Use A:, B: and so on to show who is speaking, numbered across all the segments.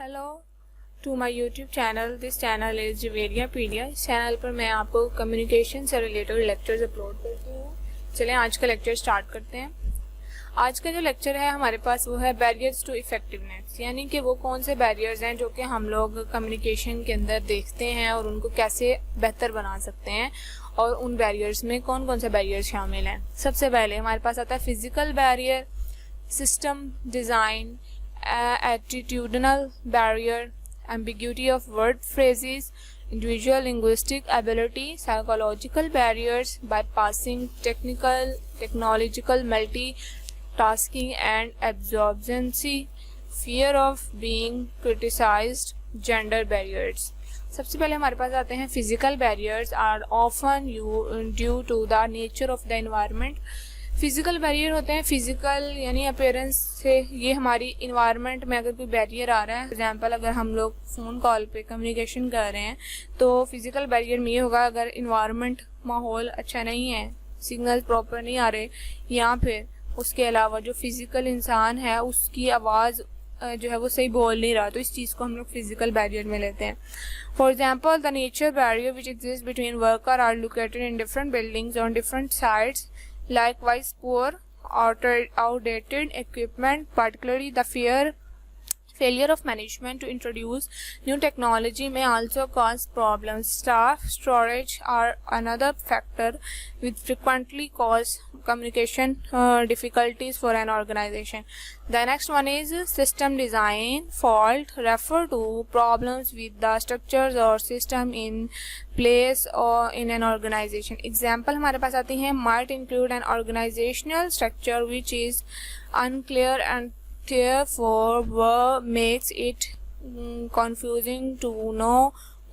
A: Hello to my YouTube channel. This channel is Javeriapedia. इस channel पर मैं आपको कम्युनिकेशन से रिलेटेड लेक्चर्स अपलोड करती हूँ। चलें आज का लेक्चर स्टार्ट करते हैं। आज का जो लेक्चर है हमारे पास वो है बैरियर्स टू इफ़ेक्टिवनेस, यानी कि वो कौन से बैरियर्स हैं जो कि हम लोग कम्युनिकेशन के अंदर देखते हैं और उनको कैसे बेहतर बना सकते हैं, और उन बैरियर्स में कौन कौन से बैरियर्स शामिल हैं। सबसे पहले हमारे पास आता है physical barrier, system design, attitudinal barrier, ambiguity of word phrases, individual linguistic ability, psychological barriers, bypassing technological multitasking and absorbency, fear of being criticized, gender barriers. सबसे पहले हमारे पास आते हैं physical barriers are often due to the nature of the environment. Physical barrier होते हैं physical यानी appearance से, ये हमारी इन्वायरमेंट में अगर कोई बैरियर आ रहा है, फॉर एग्जांपल अगर हम लोग फ़ोन कॉल पे कम्युनिकेशन कर रहे हैं तो फिजिकल बैरियर में ये होगा अगर इन्वायरमेंट माहौल अच्छा नहीं है, सिग्नल प्रॉपर नहीं आ रहे, या फिर उसके अलावा जो फिजिकल इंसान है उसकी आवाज़ जो है वो सही बोल नहीं रहा, तो इस चीज़ को हम लोग फिजिकल बैरियर में लेते हैं। For example the nature barrier which exist between worker are located in different buildings on different sites. Likewise, poor, outdated equipment, particularly the failure of management to introduce new technology, may also cause problems. Staff shortage are another factor which frequently cause communication difficulties for an organization. The next one is system design fault. Refer to problems with the structures or system in place or in an organization. Example हमारे पास आती हैं might include an organizational structure which is unclear and therefore makes it confusing to know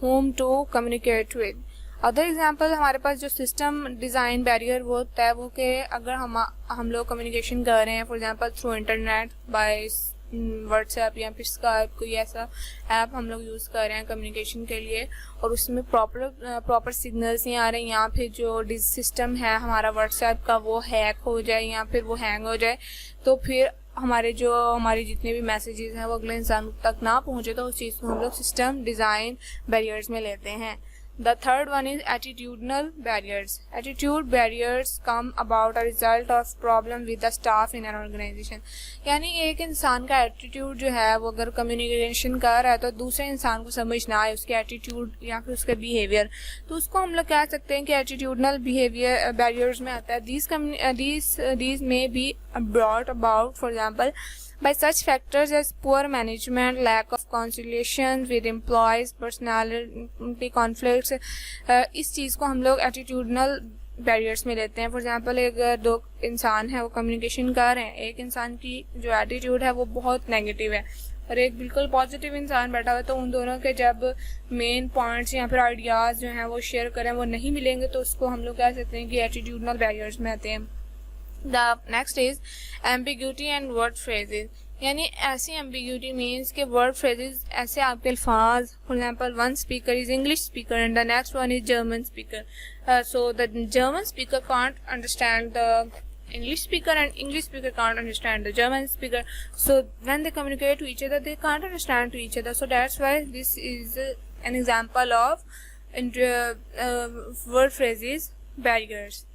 A: whom to communicate with. Other example हमारे पास जो system design barrier वो होता है वो कि अगर हम लोग कम्युनिकेशन कर रहे हैं for example through internet by WhatsApp या फिर स्काइप, कोई ऐसा ऐप हम लोग यूज़ कर रहे हैं कम्युनिकेशन के लिए और उसमें प्रॉपर सिग्नल्स नहीं आ रहे, या फिर जो सिस्टम है हमारा व्हाट्सएप का वो हैक हो जाए या फिर वो हैंग हो जाए, तो फिर हमारे जितने भी मैसेजेस हैं वो अगले इंसान तक ना पहुँचे, तो उस चीज़ को हम लोग सिस्टम डिज़ाइन बैरियर्स में लेते हैं। The third one is attitudinal barriers. Attitude barriers come about a result of problem with the staff in an organization. यानी एक इंसान का एटीट्यूड जो है वो अगर कम्युनिकेशन कर रहा है तो दूसरे इंसान को समझ ना आए उसके एटीट्यूड या फिर उसके बिहेवियर, तो उसको हम लोग कह सकते हैं कि एटीट्यूडनल बिहेवियर बैरियर्स में आता है। These may be brought about, for example, by such factors as poor management, lack of conciliation with employees, personality conflicts. इस चीज़ को हम लोग एटीट्यूडनल बैरियर्स में लेते हैं। फॉर एग्जांपल अगर दो इंसान है वो कम्युनिकेशन कर रहे हैं, एक इंसान की जो एटीट्यूड है वो बहुत नेगेटिव है और एक बिल्कुल पॉजिटिव इंसान बैठा हुआ है, तो उन दोनों के जब मेन पॉइंट्स या फिर आइडियाज़ जो हैं वो शेयर करें वो नहीं मिलेंगे, तो उसको हम लोग कह सकते हैं कि एटीट्यूडनल बैरियर्स में आते हैं। The next is ambiguity and word phrases. यानी ऐसी ambiguity means कि word phrases ऐसे आपके अल्फाज, for example one speaker is English speaker and the next one is German speaker. So the German speaker can't understand the English speaker and English speaker can't understand the German speaker. So when they communicate to each other, they can't understand to each other. So that's why this is an example of word phrases barriers.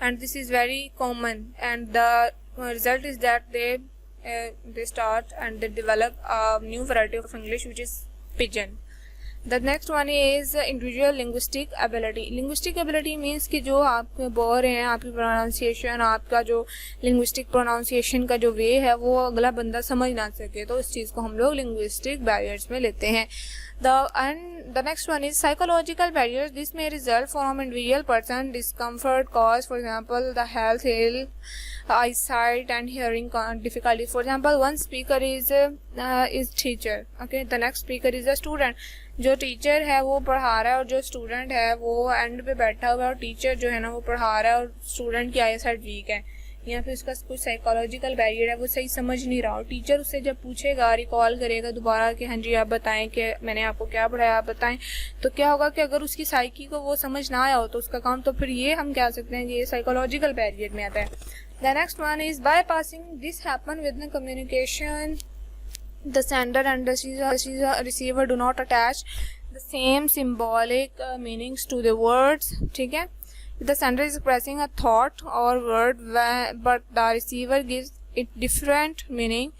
A: And this is very common, and the result is that they start and they develop a new variety of English which is pidgin. The next one is individual linguistic ability. Linguistic ability means कि जो आप बोल रहे हैं आपकी pronunciation, आपका जो linguistic pronunciation का जो वे है वो अगला बंदा समझ ना सके, तो इस चीज़ को हम लोग लिंग्विस्टिक बैरियर्स में लेते हैं। The next one is psychological barriers. This may result from individual person discomfort caused, for example, the health ill, eyesight and hearing difficulties. For example, one speaker is teacher. Okay, the next speaker is a student. जो teacher है वो पढ़ा रहा है और जो student है वो एंड पे बैठा हुआ है, और टीचर जो है ना वो पढ़ा रहा है और स्टूडेंट की आईसाइट वीक है, या फिर उसका कुछ साइकोलॉजिकल बैरियर है, वो सही समझ नहीं रहा, और टीचर उससे जब पूछेगा, रिकॉल करेगा दोबारा कि हाँ जी आप बताएं कि मैंने आपको क्या पढ़ाया, आप बताएं, तो क्या होगा कि अगर उसकी साइकी को वो समझ ना आया हो तो उसका काम, तो फिर ये हम कह सकते हैं कि ये साइकोलॉजिकल बैरियर में आता है। The next one is bypassing. This happen with the communication the sender and the receiver do not attach the same symbolic meanings to the words. ठीक है, the sender is expressing a thought or word but the receiver gives it different meaning.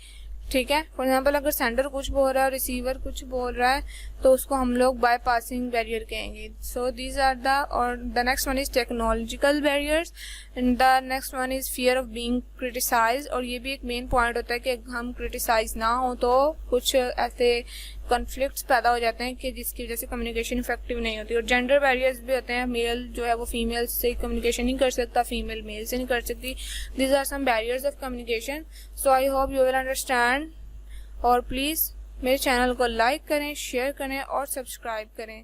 A: ठीक है, for example अगर sender कुछ बोल रहा है और रिसीवर कुछ बोल रहा है तो उसको हम लोग बाय पासिंग बैरियर कहेंगे. सो दीज आर द, और the next one is technological barriers and the next one is fear of being criticise. और ये भी एक मेन पॉइंट होता है कि हम क्रिटिसाइज ना हो तो कुछ ऐसे कॉन्फ्लिक्ट्स पैदा हो जाते हैं कि जिसकी वजह से कम्युनिकेशन इफेक्टिव नहीं होती. और जेंडर बैरियर्स भी होते हैं, मेल जो है वो फीमेल से कम्युनिकेशन नहीं कर सकता, फीमेल मेल से नहीं कर सकती. These are some barriers of communication. So I hope you will understand. और प्लीज़ मेरे चैनल को लाइक करें, शेयर करें और सब्सक्राइब करें.